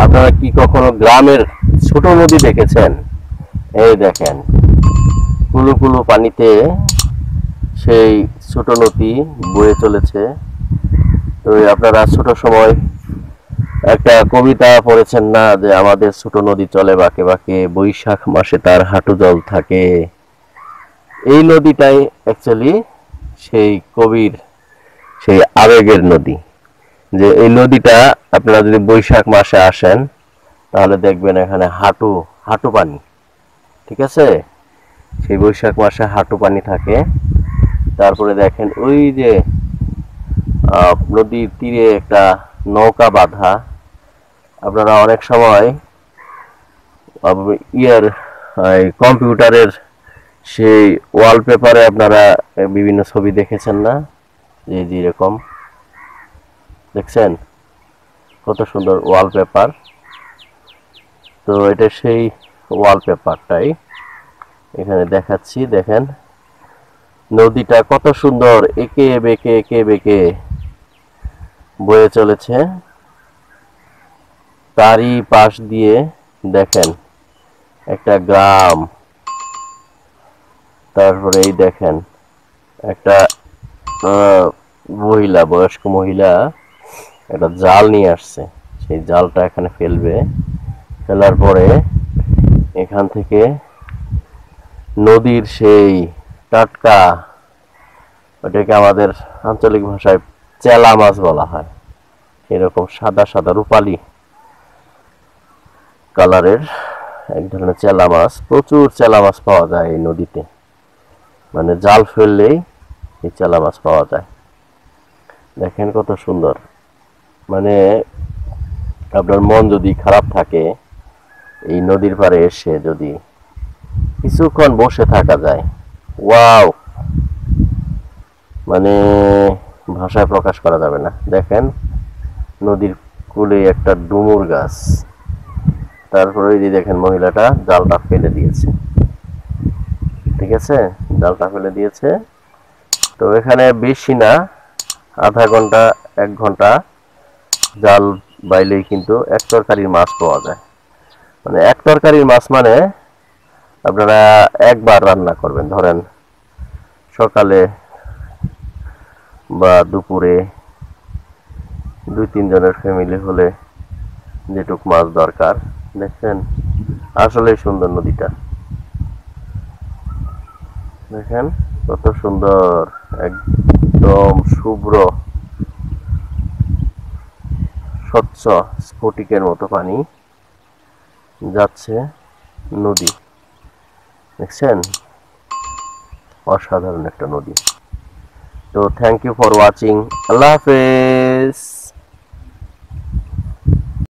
আপনারা কি কখনো গ্রামের ছোট নদী দেখেছেন? এই দেখেন, কুলু কুলু পানিতে সেই ছোট নদী বয়ে চলেছে। তো আপনারা ছোট সময় একটা কবিতা পড়েছেন না, যে আমাদের ছোট নদী চলে বাঁকে বাঁকে, বৈশাখ মাসে তার হাঁটু জল থাকে। এই নদীটাই অ্যাকচুয়ালি সেই কবির সেই আবেগের নদী। যে এই নদীটা আপনারা যদি বৈশাখ মাসে আসেন তাহলে দেখবেন এখানে হাঁটু হাঁটু পানি, ঠিক আছে? সেই বৈশাখ মাসে হাঁটু পানি থাকে। তারপরে দেখেন ওই যে নদীর তীরে একটা নৌকা বাঁধা। আপনারা অনেক সময় ইয়ার কম্পিউটারের সেই ওয়ালপেপারে আপনারা বিভিন্ন ছবি দেখেছেন না, যে যেরকম দেখছেন কত সুন্দর ওয়ালপেপার। তো এটা সেই ওয়ালপেপারটাই এখানে দেখাচ্ছি। দেখেন নদীটা কত সুন্দর এঁকে বেঁকে বয়ে চলেছে। তারই পাশ দিয়ে দেখেন একটা গ্রাম। তারপরে এই দেখেন একটা মহিলা, বয়স্ক মহিলা একটা জাল নিয়ে আসছে। সেই জালটা এখানে ফেলবে, ফেলার পরে এখান থেকে নদীর সেই টাটকা, ওটাকে আমাদের আঞ্চলিক ভাষায় চেলা মাছ বলা হয়, এরকম সাদা সাদা রূপালী কালারের এক ধরনের চেলা মাছ। প্রচুর চেলা মাছ পাওয়া যায় এই নদীতে, মানে জাল ফেললেই এই চেলা মাছ পাওয়া যায়। দেখেন কত সুন্দর। মানে আপনার মন যদি খারাপ থাকে, এই নদীর পাড়ে এসে যদি কিছুক্ষণ বসে থাকা যায়, ওয়াও, মানে ভাষায় প্রকাশ করা যাবে না। দেখেন নদীর কূলে একটা ডুমুর গাছ। তারপরে এই যে দেখেন মহিলাটা জালটা ফেলে দিয়েছে, ঠিক আছে? জালটা ফেলে দিয়েছে। তো এখানে বেশি না, আধা ঘন্টা 1 ঘন্টা জাল বাইলেই কিন্তু এক তরকারির মাছ পাওয়া যায়। মানে এক তরকারির মাছ মানে আপনারা একবার রান্না করবেন, ধরেন সকালে বা দুপুরে 2-3 জনের ফ্যামিলি হলে যেটুক মাছ দরকার। দেখছেন আসলেই সুন্দর নদীটা। দেখেন কত সুন্দর, একদম শুভ্র স্বচ্ছ স্ফটিকের মতো পানি যাচ্ছে নদী। দেখছেন অসাধারণ একটা নদী। তো থ্যাংক ইউ ফর ওয়াচিং। আল্লাহ হাফেজ।